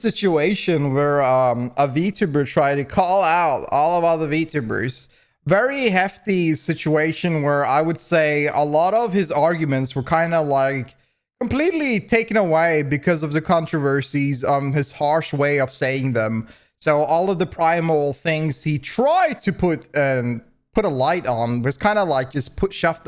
situation where a VTuber tried to call out all of other VTubers. Very hefty situation where I would say a lot of his arguments were kind of like completely taken away because of the controversies, his harsh way of saying them. So all of the primal things he tried to put a light on was kind of like just shoved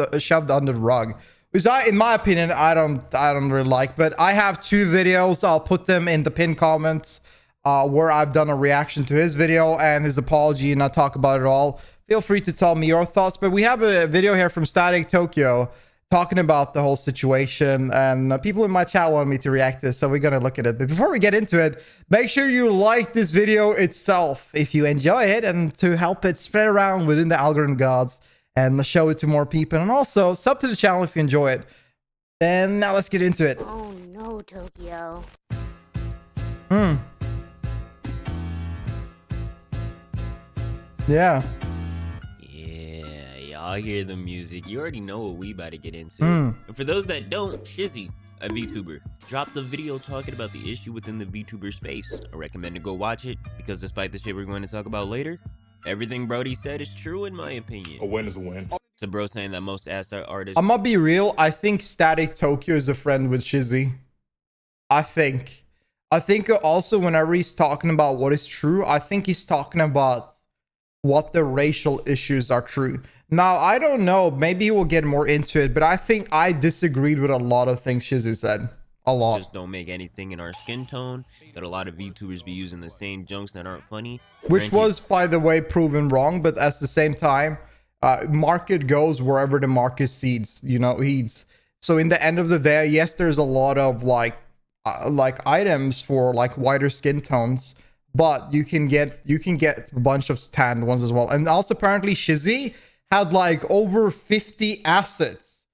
under the rug. Which in my opinion, I don't really like. But I have 2 videos. I'll put them in the pinned comments where I've done a reaction to his video and his apology, and I talk about it all. Feel free to tell me your thoughts. But we have a video here from StaticTokyo talking about the whole situation, and people in my chat want me to react to this, so we're gonna look at it. But before we get into it, make sure you like this video itself if you enjoy it, and to help it spread around within the algorithm gods and show it to more people, and also sub to the channel if you enjoy it. And now let's get into it. Oh no, Tokyo. Yeah. Y'all hear the music. You already know what we about to get into. And for those that don't, Shizzy, a VTuber, dropped a video talking about the issue within the VTuber space. I recommend to go watch it, because despite the shit we're going to talk about later, everything Brody said is true in my opinion. A win is a win. So bro saying that most ass artists... I'm gonna be real. I think StaticTokyo is a friend with Shizzy. I think also whenever he's talking about what is true, I think he's talking about what the racial issues are true. Now, I don't know. Maybe we'll get more into it, but I think I disagreed with a lot of things Shizzy said. A lot. Just don't make anything in our skin tone. That a lot of VTubers be using the same jokes that aren't funny. Which was, by the way, proven wrong. But at the same time, market goes wherever the market seeds, heeds. So in the end of the day, yes, there's a lot of like items for like wider skin tones, but you can get a bunch of tanned ones as well. And also apparently Shizzy had like over 50 assets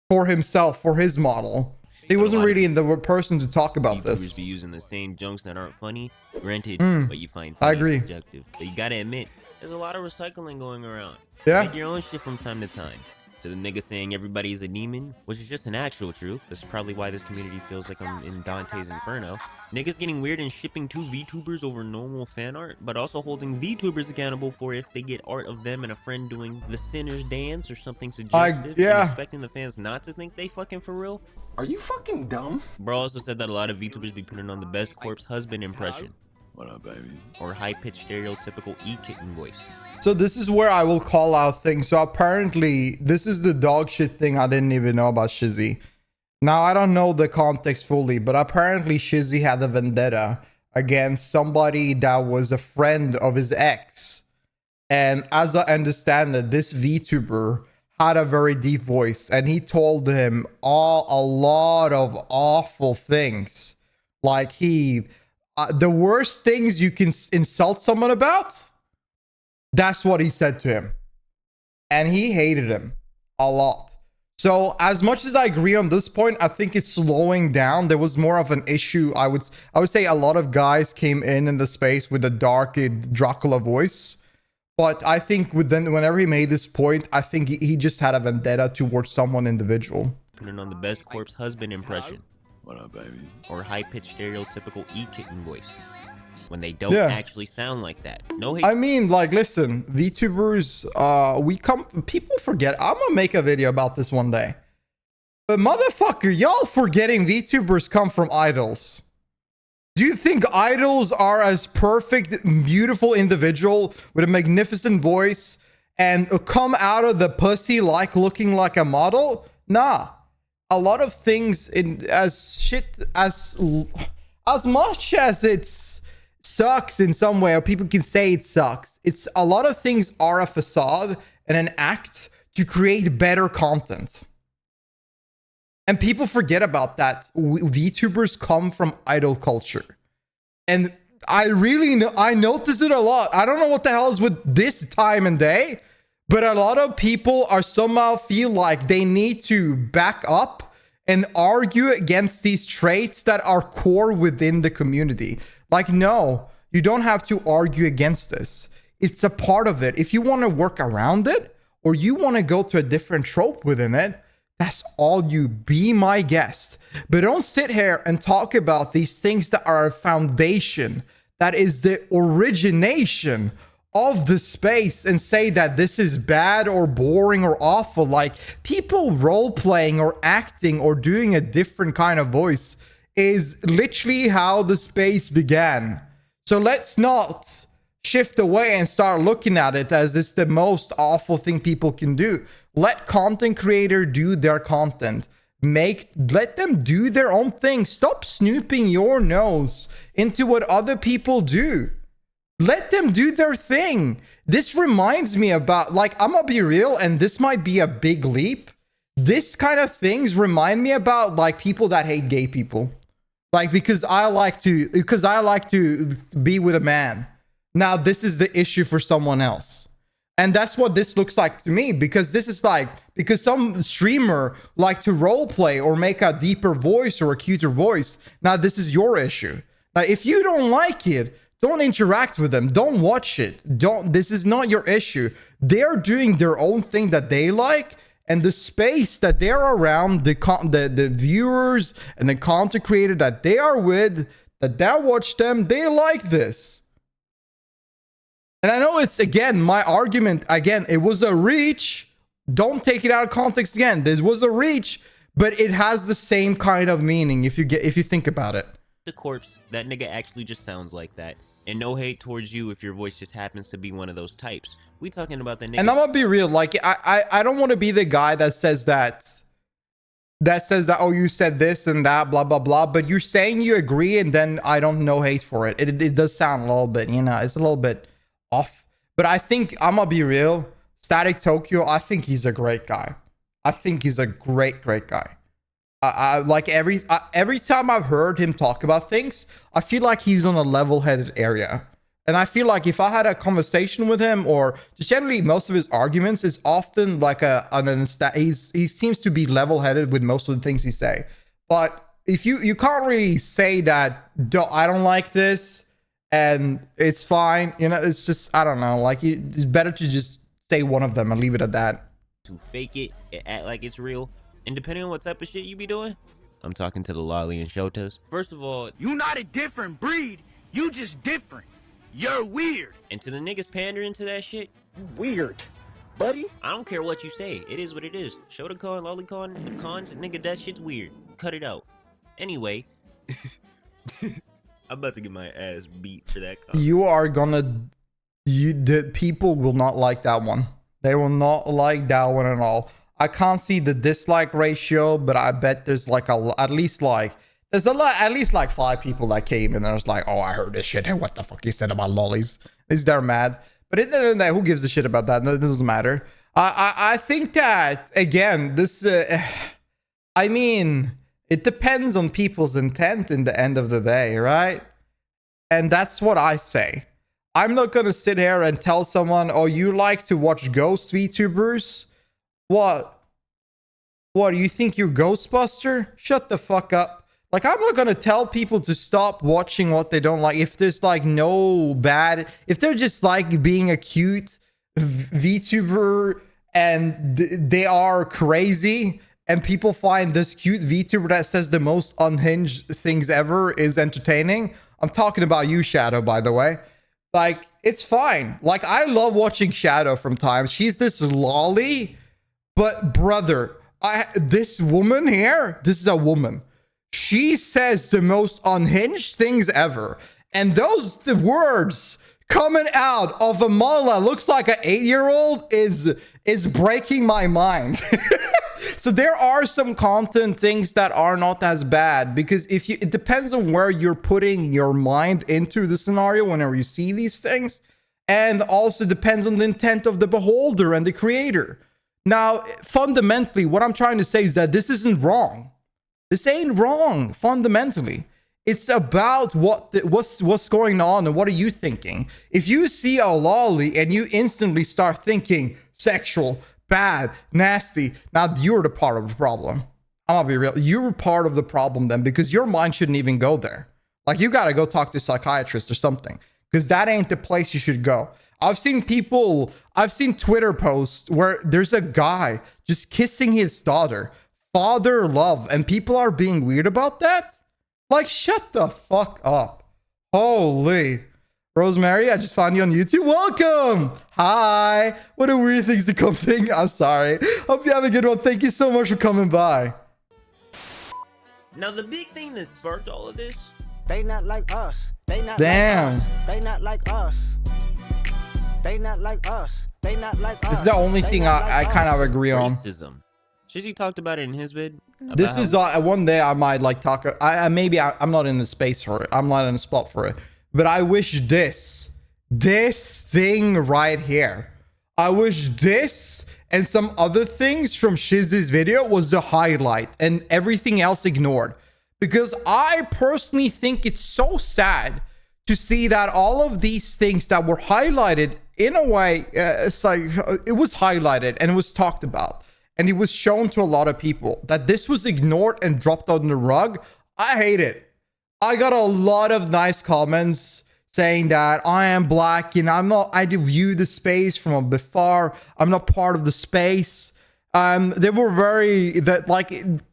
for himself, for his model. He wasn't really in the person to talk about this. Be using the same jokes that aren't funny, granted, but you find I funny agree. subjective. But you gotta admit, there's a lot of recycling going around. Yeah. Make your own shit from time to time. To the nigga saying everybody is a demon, which is just an actual truth. That's probably why this community feels like I'm in Dante's Inferno. Niggas getting weird and shipping 2 VTubers over normal fan art, but also holding VTubers accountable for if they get art of them and a friend doing the sinner's dance or something suggestive, and expecting the fans not to think they fucking for real. Are you fucking dumb? Bro also said that a lot of VTubers be putting on the best corpse husband impression. What up, baby? Or high-pitched stereotypical e-kitten voice. So this is where I will call out things. So apparently this is the dog shit thing I didn't even know about Shizzy. Now I don't know the context fully, but apparently Shizzy had a vendetta against somebody that was a friend of his ex. And as I understand it, this VTuber had a very deep voice, and he told him a lot of awful things. Like the worst things you can insult someone about, that's what he said to him. And he hated him a lot. So as much as I agree on this point, I think it's slowing down. There was more of an issue. I would say a lot of guys came in the space with a dark Dracula voice. But I think whenever he made this point, I think he just had a vendetta towards someone individual. Putting on the best corpse husband impression. What up, baby? Or high-pitched stereotypical e-kitten voice. When they don't actually sound like that. No hate. I mean, like, listen, VTubers, people forget. I'm gonna make a video about this one day. But motherfucker, y'all forgetting VTubers come from idols. Do you think idols are as perfect, beautiful individual with a magnificent voice and come out of the pussy like looking like a model? Nah. A lot of things as much as it's sucks in some way, or people can say it sucks, it's a lot of things are a facade and an act to create better content. And people forget about that. VTubers come from idol culture. And I notice it a lot. I don't know what the hell is with this time and day, but a lot of people are somehow feel like they need to back up and argue against these traits that are core within the community. Like, no, you don't have to argue against this. It's a part of it. If you want to work around it, or you want to go to a different trope within it, That's all you. Be my guest. But don't sit here and talk about these things that are a foundation, that is the origination of the space, and say that this is bad or boring or awful. Like, people role playing or acting or doing a different kind of voice is literally how the space began. So let's not shift away and start looking at it as it's the most awful thing people can do. Let content creator do their content. Let them do their own thing. Stop snooping your nose into what other people do. Let them do their thing. This reminds me about, like, I'm gonna be real, and this might be a big leap. This kind of things remind me about, like, people that hate gay people. Like, because I like to be with a man. Now, this is the issue for someone else. And that's what this looks like to me, because this is like, because some streamer like to role play or make a deeper voice or a cuter voice. Now, this is your issue. Now, if you don't like it, don't interact with them. Don't watch it. This is not your issue. They're doing their own thing that they like, and the space that they're around, the viewers and the content creator that they are with, that watch them, they like this. And I know it's, again, my argument, again, it was a reach. Don't take it out of context again. This was a reach, but it has the same kind of meaning if you think about it. The corpse, that nigga actually just sounds like that. And no hate towards you if your voice just happens to be one of those types. We talking about the nigga. And I'm gonna be real, like, I don't want to be the guy that says that, oh, you said this and that, blah, blah, blah, but you're saying you agree, and then I don't know hate for it. It does sound a little bit, it's a little bit off. But I think, I'm gonna be real, StaticTokyo, I think he's a great guy. I think he's a great guy. I like every time I've heard him talk about things, I feel like he's on a level-headed area. And I feel like if I had a conversation with him, or just generally most of his arguments is often like he seems to be level-headed with most of the things he say. But if you can't really say that, I don't like this and it's fine, it's just, I don't know, like, it's better to just say one of them and leave it at that. To fake it, act like it's real. And depending on what type of shit you be doing, I'm talking to the lolly and shotas. First of all, you not a different breed. You just different. You're weird. And to the niggas pandering to that shit, You weird, buddy. I don't care what you say. It is what it is. Shotacon, lolicon, the cons, nigga, that shit's weird. Cut it out. Anyway, I'm about to get my ass beat for that comment. The people will not like that one. They will not like that one at all. I can't see the dislike ratio, but I bet there's like at least like 5 people that came in and was like, oh, I heard this shit. Hey, what the fuck you said about lollies? They're mad. But at the end of the day, who gives a shit about that? It doesn't matter. I think that, again, this, I mean, it depends on people's intent in the end of the day, right? And that's what I say. I'm not going to sit here and tell someone, oh, you like to watch ghost VTubers? What? Do you think you're Ghostbuster? Shut the fuck up. Like, I'm not gonna tell people to stop watching what they don't like. If there's like no bad, if they're just like being a cute VTuber and they are crazy, and people find this cute VTuber that says the most unhinged things ever is entertaining. I'm talking about you, Shadow, by the way. Like, it's fine. Like, I love watching Shadow from times. She's this lolly. But brother, this woman here, this is a woman. She says the most unhinged things ever. And the words coming out of a mala looks like an 8-year-old is breaking my mind. So there are some content things that are not as bad, because it depends on where you're putting your mind into the scenario whenever you see these things. And also depends on the intent of the beholder and the creator. Now, fundamentally, what I'm trying to say is that this isn't wrong. This ain't wrong, fundamentally. It's about what's going on and what are you thinking. If you see a lolly and you instantly start thinking sexual, bad, nasty, now you're the part of the problem. I'm gonna be real. You're part of the problem then, because your mind shouldn't even go there. Like, you gotta go talk to a psychiatrist or something, because that ain't the place you should go. I've seen Twitter posts where there's a guy just kissing his daughter father love, and people are being weird about that. Like, shut the fuck up. Holy. Rosemary, I just found you on YouTube. Welcome. Hi. What a weird things to come think. I'm sorry. Hope you have a good one. Thank you so much for coming by. Now, the big thing that sparked all of this, They not like us. They not Damn. like us. They not like us. They not like us. They not like us. This is the only They thing not I like kind us. of agree on. racism. Shizzy talked about it in his vid. This about is how- one day I might like talk. Maybe I'm not in the space for it. I'm not in the spot for it. But I wish this thing right here. I wish this and some other things from Shizzy's video was the highlight and everything else ignored. Because I personally think it's so sad to see that all of these things that were highlighted in a way, it's like it was highlighted and it was talked about. And it was shown to a lot of people that this was ignored and dropped on the rug. I hate it. I got a lot of nice comments saying that I am black and I view the space from a bit far. I'm not part of the space. They were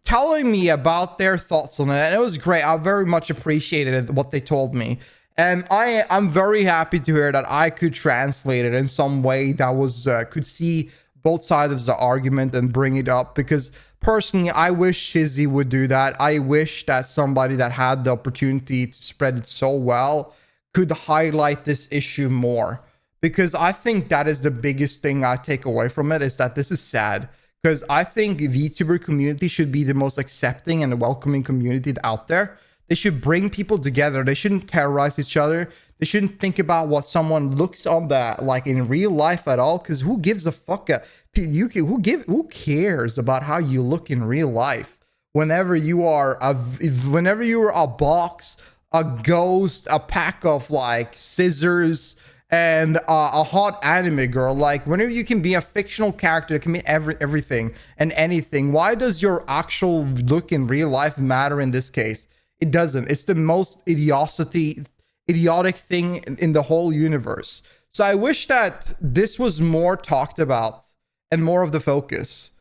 telling me about their thoughts on it, and it was great. I very much appreciated what they told me. And I'm very happy to hear that I could translate it in some way that was could see both sides of the argument and bring it up, because personally I wish Shizzy would do that. I wish that somebody that had the opportunity to spread it so well could highlight this issue more, because I think that is the biggest thing I take away from it, is that this is sad, because I think VTuber community should be the most accepting and welcoming community out there. They should bring people together. They shouldn't terrorize each other. They shouldn't think about what someone looks on that like in real life at all, because who gives a fuck? Who cares about how you look in real life? Whenever you are a box, a ghost, a pack of like scissors, and a hot anime girl, like whenever you can be a fictional character that can be everything and anything, why does your actual look in real life matter in this case? It doesn't. It's the most idiotic thing in the whole universe. So I wish that this was more talked about and more of the focus.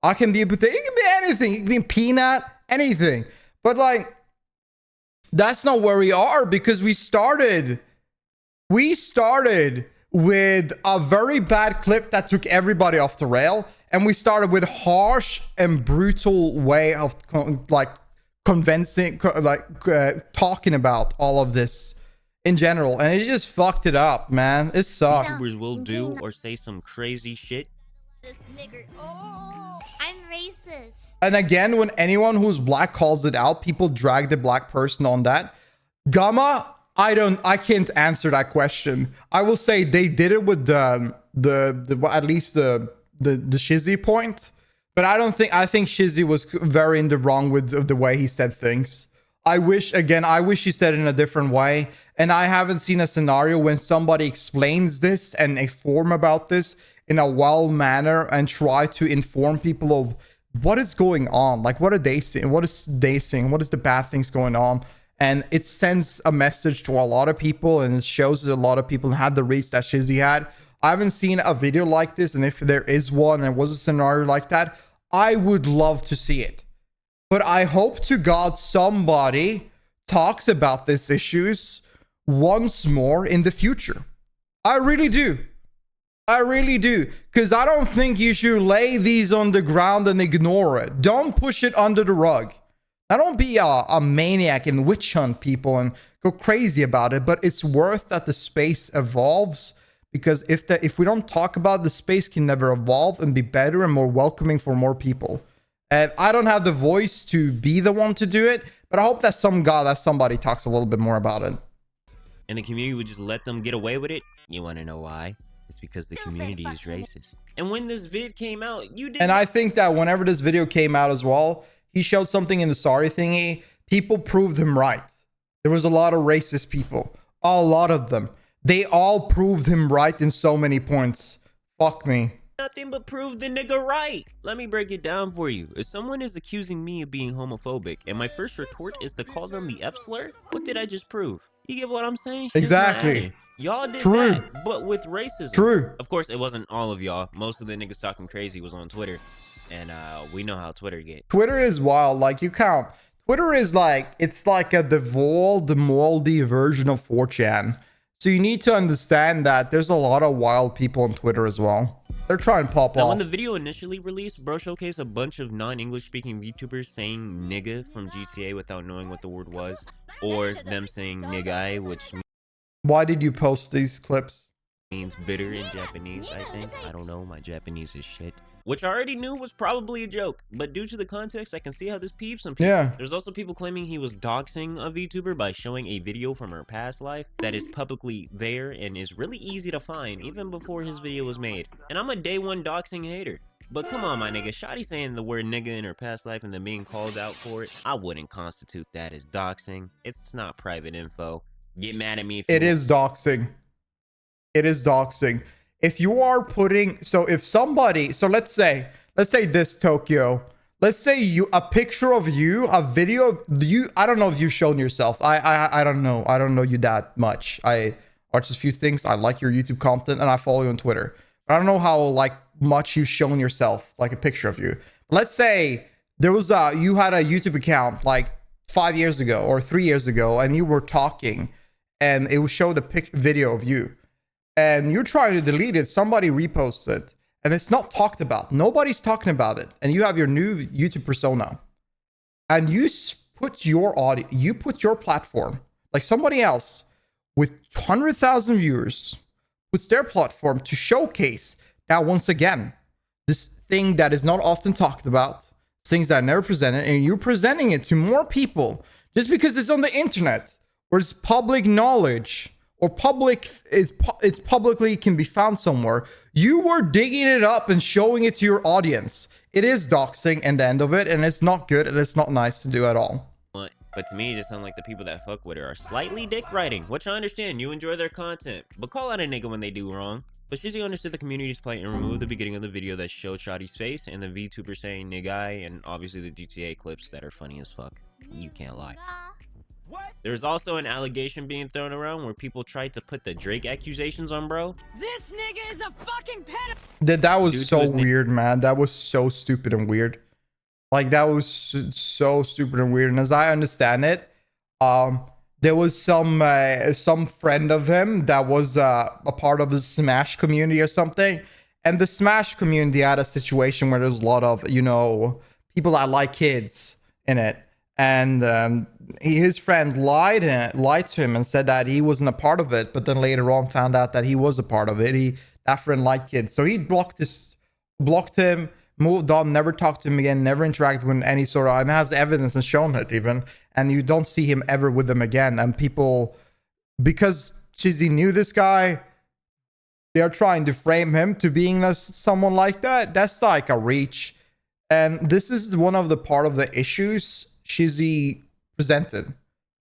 It can be anything. It can be peanut, anything. But like, that's not where we are, because we started with a very bad clip that took everybody off the rail, and we started with harsh and brutal way of talking about all of this in general, and it just fucked it up, man. It sucks. YouTubers will do or say some crazy shit. This nigger. Oh, I'm racist. And again, when anyone who's black calls it out, people drag the black person on that. Gamma, I can't answer that question. I will say they did it with the at least the Shizzy point, but I think Shizzy was very in the wrong with the way he said things. I wish he said it in a different way, and I haven't seen a scenario when somebody explains this and inform about this in a well manner and try to inform people of what is going on. Like, what are they saying? What is they saying? What is the bad things going on? And it sends a message to a lot of people, and it shows that a lot of people had the reach that Shizzy had. I haven't seen a video like this, and if there is one and was a scenario like that, I would love to see it. But I hope to God somebody talks about these issues once more in the future. I really do. Because I don't think you should lay these on the ground and ignore it. Don't push it under the rug. Now, don't be a maniac and witch hunt people and go crazy about it, but it's worth that the space evolves, because if we don't talk about it, the space can never evolve and be better and more welcoming for more people. And I don't have the voice to be the one to do it, but I hope that somebody talks a little bit more about it. And the community would just let them get away with it. You want to know why? It's because the community is racist. And when this vid came out, you didn't. And I think that whenever this video came out as well, he showed something in the sorry thingy. People proved him right. There was a lot of racist people. A lot of them. They all proved him right in so many points. Fuck me. Nothing but prove the nigga right. Let me break it down for you. If someone is accusing me of being homophobic and my first retort is to call them the F slur, what did I just prove? You get what I'm saying? Shit's Exactly. not adding. Y'all did True. that, but with racism. True. Of course, it wasn't all of y'all. Most of the niggas talking crazy was on Twitter. And we know how Twitter get. Twitter is wild. Like, you can't. Twitter is like, it's like a devolved, moldy version of 4chan. So you need to understand that there's a lot of wild people on Twitter as well. They're trying to pop Now, off. when the video initially released, bro showcased a bunch of non-English speaking VTubers saying nigga from GTA without knowing what the word was, or them saying niggai, which Why did you post these clips? means bitter in Japanese, I think. I don't know, my Japanese is shit. Which I already knew was probably a joke, but due to the context, I can see how this peeves some people. Yeah. There's also people claiming he was doxing a VTuber by showing a video from her past life that is publicly there and is really easy to find even before his video was made. And I'm a day one doxing hater. But come on, my nigga, Shotty saying the word nigga in her past life and then being called out for it, I wouldn't constitute that as doxing. It's not private info. Get mad at me if you It is doxing. It is doxing. If you are putting, so if somebody, so let's say this Tokyo, let's say you, a picture of you, a video of you, I don't know if you've shown yourself. I don't know. I don't know you that much. I watch a few things. I like your YouTube content and I follow you on Twitter. But I don't know how like much you've shown yourself, like a picture of you. Let's say there was you had a YouTube account like 5 years ago or 3 years ago and you were talking and it would show the video of you. And you're trying to delete it, somebody reposts it, and it's not talked about. Nobody's talking about it. And you have your new YouTube persona. And you put your audio, you put your platform, like somebody else with 100,000 viewers, puts their platform to showcase that once again, this thing that is not often talked about, things that are never presented, and you're presenting it to more people just because it's on the internet or it's public knowledge. Or it's publicly can be found somewhere. You were digging it up and showing it to your audience. It is doxing and the end of it, and it's not good and it's not nice to do at all. But to me, it just sounds like the people that fuck with her are slightly dick riding, which I understand. You enjoy their content, but call out a nigga when they do wrong. But Shizzy understood the community's plight and removed the beginning of the video that showed Shotty's face and the VTuber saying niggai and obviously the GTA clips that are funny as fuck. You can't lie. There's also an allegation being thrown around where people tried to put the Drake accusations on bro. This nigga is a fucking pedophile. That was so weird, man. That was so stupid and weird. Like, that was so stupid and weird. And as I understand it, there was some friend of him that was a part of the Smash community or something. And the Smash community had a situation where there's a lot of, you know, people that like kids in it. And his friend lied to him and said that he wasn't a part of it, but then later on found out that he was a part of it. That friend liked kids, so he blocked him, moved on, never talked to him again, never interacted with any sort of, and has evidence and shown it even. And you don't see him ever with them again. And people, because Shizzy knew this guy, they're trying to frame him to being someone like that. That's like a reach, and this is one of the part of the issues Shizzy presented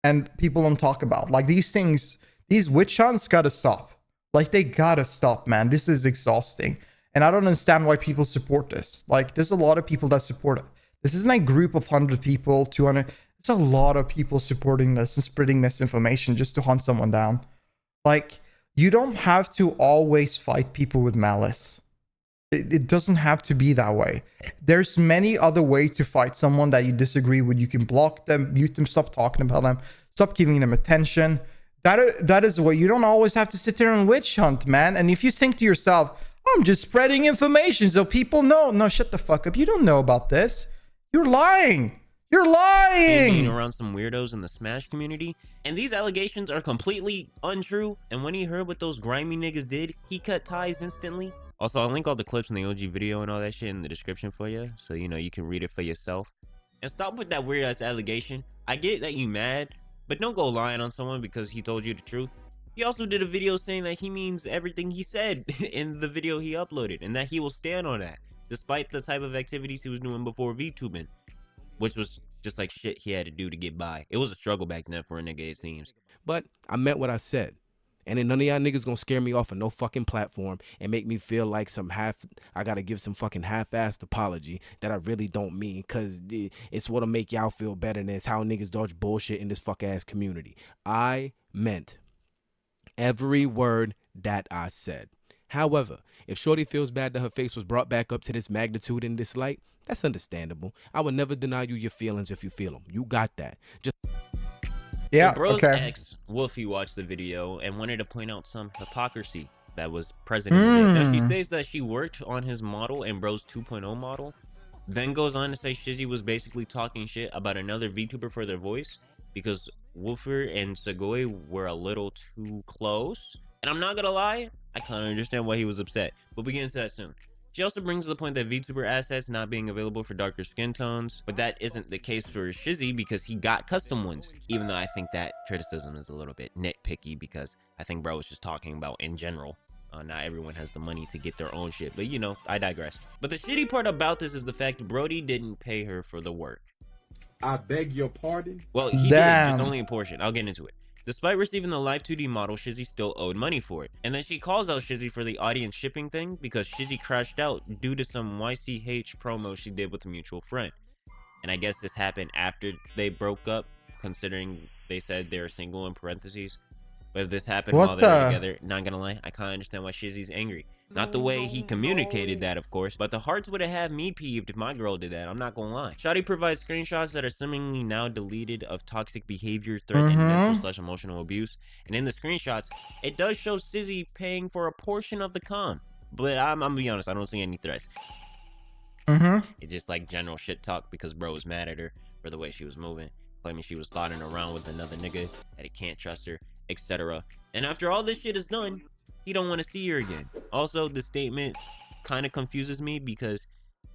and people don't talk about. Like, these things, these witch hunts gotta stop. Like, they gotta stop, man. This is exhausting, and I don't understand why people support this. Like, there's a lot of people that support it. This isn't a group of 100 people, 200. It's a lot of people supporting this and spreading misinformation just to hunt someone down. Like, you don't have to always fight people with malice. It doesn't have to be that way. There's many other ways to fight someone that you disagree with. You can block them, mute them, stop talking about them, stop giving them attention. That is the way. You don't always have to sit there and witch hunt, man. And if you think to yourself, I'm just spreading information so people know. No, shut the fuck up. You don't know about this. You're lying. You're lying. Being around some weirdos in the Smash community, and these allegations are completely untrue. And when he heard what those grimy niggas did, he cut ties instantly. Also, I'll link all the clips in the OG video and all that shit in the description for you, so you know you can read it for yourself. And stop with that weird ass allegation. I get that you mad, but don't go lying on someone because he told you the truth. He also did a video saying that he means everything he said in the video he uploaded, and that he will stand on that, despite the type of activities he was doing before VTubing, which was just like shit he had to do to get by. It was a struggle back then for a nigga, it seems. But I meant what I said. And then none of y'all niggas gonna scare me off of no fucking platform and make me feel like I gotta give some fucking half-assed apology that I really don't mean, cause it's what'll make y'all feel better, and it's how niggas dodge bullshit in this fuck-ass community. I meant every word that I said. However, if Shorty feels bad that her face was brought back up to this magnitude and this light, that's understandable. I would never deny you your feelings if you feel them. You got that. Just Yeah, So bro's okay. ex, Wolfie, watched the video and wanted to point out some hypocrisy that was present in the video. Now, she states that she worked on his model and bro's 2.0 model, then goes on to say Shizzy was basically talking shit about another VTuber for their voice because Wolfie and Segoy were a little too close. And I'm not gonna lie, I kind of understand why he was upset, but we'll get into that soon. She also brings the point that VTuber assets not being available for darker skin tones, but that isn't the case for Shizzy because he got custom ones, even though I think that criticism is a little bit nitpicky because I think bro was just talking about in general. Not everyone has the money to get their own shit, but you know, I digress. But the shitty part about this is the fact Brody didn't pay her for the work. I beg your pardon? Well, he did, Damn. just only a portion. I'll get into it. Despite receiving the live 2D model, Shizzy still owed money for it. And then she calls out Shizzy for the audience shipping thing because Shizzy crashed out due to some YCH promo she did with a mutual friend. And I guess this happened after they broke up, considering they said they were single in parentheses. But if this happened What while they were the- together, not gonna lie, I kinda understand why Shizzy's angry. Not the way he communicated that, of course, but the hearts would have had me peeved if my girl did that, I'm not gonna lie. Shawty provides screenshots that are seemingly now deleted of toxic behavior, threat, and mental/emotional abuse. And in the screenshots, it does show Shizzy paying for a portion of the com. But I'm gonna be honest, I don't see any threats. It's just like general shit talk because bro was mad at her for the way she was moving, claiming she was sliding around with another nigga, that he can't trust her, etc. And after all this shit is done, he don't want to see her again. Also, the statement kind of confuses me because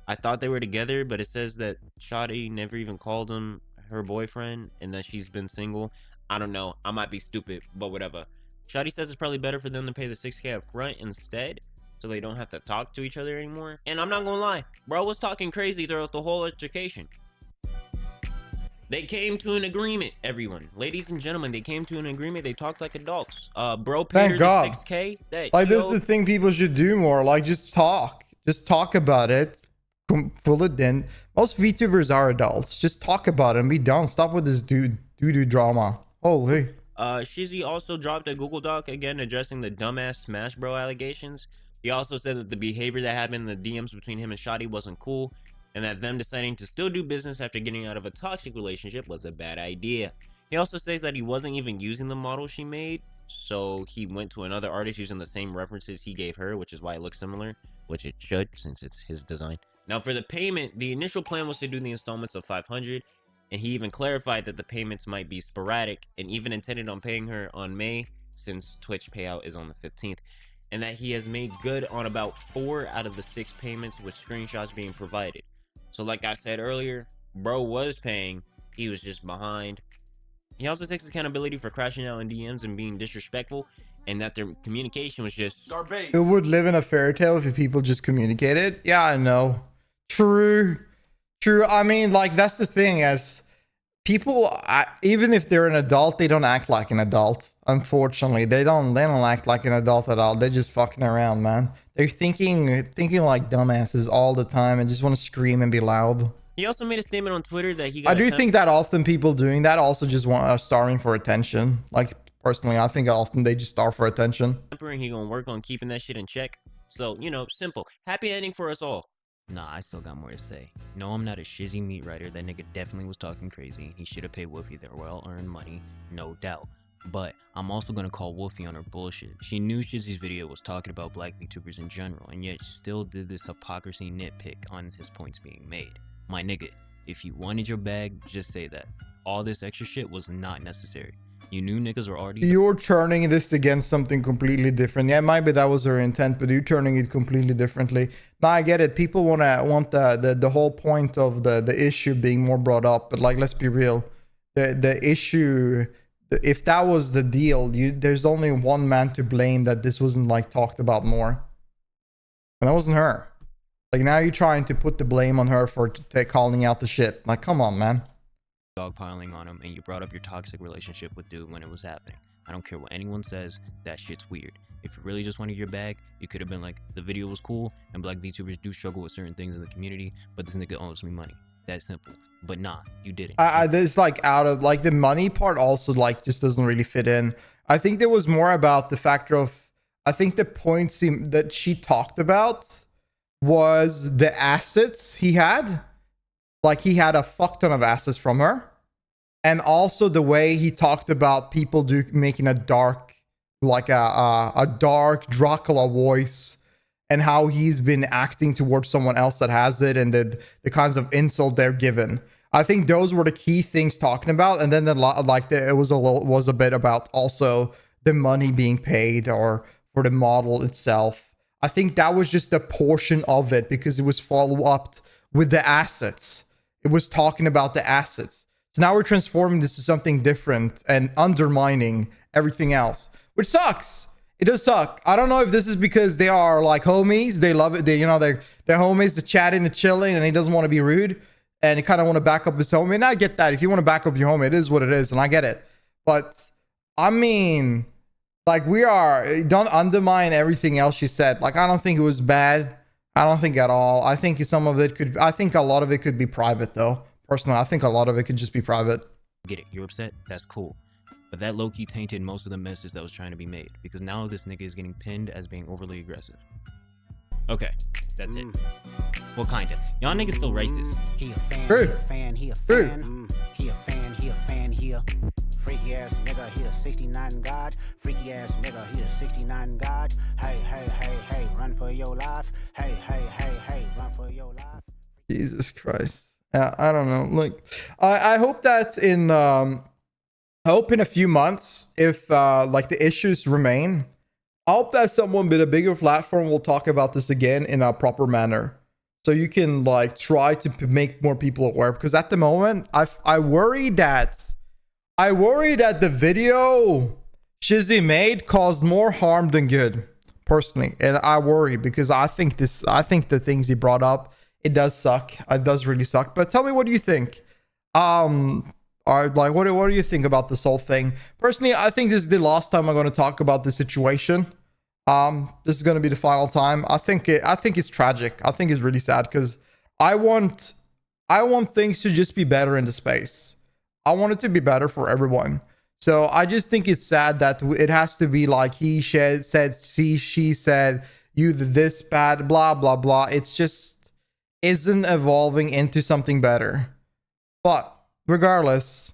I thought they were together, but it says that Shawty never even called him her boyfriend and that she's been single. I don't know, I might be stupid, but whatever. Shawty says it's probably better for them to pay the 6K up front instead, so they don't have to talk to each other anymore. And I'm not gonna lie, bro was talking crazy throughout the whole altercation. They came to an agreement, everyone. Ladies and gentlemen, they came to an agreement. They talked like adults. Bro paid Thank her God. the 6K. That Like, this is yo, the thing people should do more. Like, just talk. Just talk about it. Pull it in. Most VTubers are adults. Just talk about it and be done. Stop with this doo-doo drama. Holy. Shizzy also dropped a Google Doc again addressing the dumbass Smash Bro allegations. He also said that the behavior that happened in the DMs between him and Shawty wasn't cool, and that them deciding to still do business after getting out of a toxic relationship was a bad idea. He also says that he wasn't even using the model she made, so he went to another artist using the same references he gave her, which is why it looks similar, which it should since it's his design. Now for the payment, the initial plan was to do the installments of 500, and he even clarified that the payments might be sporadic and even intended on paying her on May since Twitch payout is on the 15th, and that he has made good on about 4 out of the 6 payments with screenshots being provided. So like I said earlier, bro was paying, he was just behind. He also takes accountability for crashing out in DMs and being disrespectful, and that their communication was just Garbage. It would live in a fairy tale if people just communicated. Yeah, I know. True. True. I mean, like, that's the thing, as people, even if they're an adult, they don't act like an adult. Unfortunately, they don't act like an adult at all. They're just fucking around, man. They're thinking like dumbasses all the time and just want to scream and be loud. He also made a statement on Twitter that he got I do think that often people doing that also just want starving for attention. Like, personally, I think often they just starve for attention. and he gonna work on keeping that shit in check. So, you know, simple. Happy ending for us all. Nah, I still got more to say. No, I'm not a Shizzy meat writer. That nigga definitely was talking crazy. He should have paid Wolfie their well-earned money, no doubt. But I'm also gonna call Wolfie on her bullshit. She knew Shizzy's video was talking about black VTubers in general, and yet still did this hypocrisy nitpick on his points being made. My nigga, if you wanted your bag, just say that. All this extra shit was not necessary. You knew niggas were already— You're turning this against something completely different. Yeah, maybe that was her intent, but you're turning it completely differently. Now I get it. People want the whole point of the issue being more brought up, but like, let's be real. The issue, if that was the deal, there's only one man to blame that this wasn't like talked about more, and that wasn't her. Like, now you're trying to put the blame on her for calling out the shit. Like, come on, man. dogpiling on him, and you brought up your toxic relationship with dude when it was happening. I don't care what anyone says, that shit's weird. If you really just wanted your bag, you could have been like, the video was cool, and black VTubers do struggle with certain things in the community, but this nigga owes me money. That simple. But nah, you didn't. This like out of like the money part also like just doesn't really fit in. I think there was more about the factor of I think the points that she talked about was the assets he had. Like, he had a fuck ton of assets from her. And also the way he talked about people making a dark, like a dark Dracula voice, and how he's been acting towards someone else that has it, and the kinds of insult they're given. I think those were the key things talking about. And then it was a bit about also the money being paid or for the model itself. I think that was just a portion of it because it was follow up with the assets. It was talking about the assets. So now we're transforming this to something different and undermining everything else, which sucks. It does suck. I don't know if this is because they are like homies. They love it. They're homies, they're chatting and chilling, and he doesn't want to be rude. And he kind of want to back up his homie. And I get that. If you want to back up your homie, it is what it is. And I get it. But I mean, like, don't undermine everything else she said. Like, I don't think it was bad. I don't think at all. I think a lot of it could be private though. Personally, I think a lot of it could just be private. Get it. You're upset? That's cool. But that low-key tainted most of the message that was trying to be made, because now this nigga is getting pinned as being overly aggressive. Okay, that's it. Well, kinda. Y'all niggas still racist. He a fan, he a fan, he a fan. He a fan, he a fan, he a freaky ass nigga, he a 69 God. Freaky ass nigga, he a 69 God. Hey, hey, hey, hey, run for your life. Hey, hey, hey, hey, run for your life. Jesus Christ. I don't know. Like, I hope that's in I hope in a few months, if like the issues remain, I hope that someone with a bigger platform will talk about this again in a proper manner, so you can like try to make more people aware. Because at the moment, I worry that the video Shizzy made caused more harm than good, personally, and I worry because I think the things he brought up, it does suck. It does really suck. But tell me, what do you think? Like, what do you think about this whole thing? Personally, I think this is the last time I'm going to talk about this situation. This is going to be the final time. I think it's tragic. I think it's really sad because I want things to just be better in the space. I want it to be better for everyone. So I just think it's sad that it has to be like he said, she said, you this bad, blah, blah, blah. It's just isn't evolving into something better. But regardless,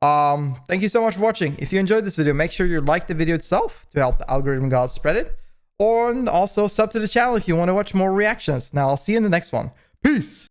thank you so much for watching. If you enjoyed this video, make sure you like the video itself to help the algorithm gods spread it, or also sub to the channel if you want to watch more reactions. Now I'll see you in the next one. Peace.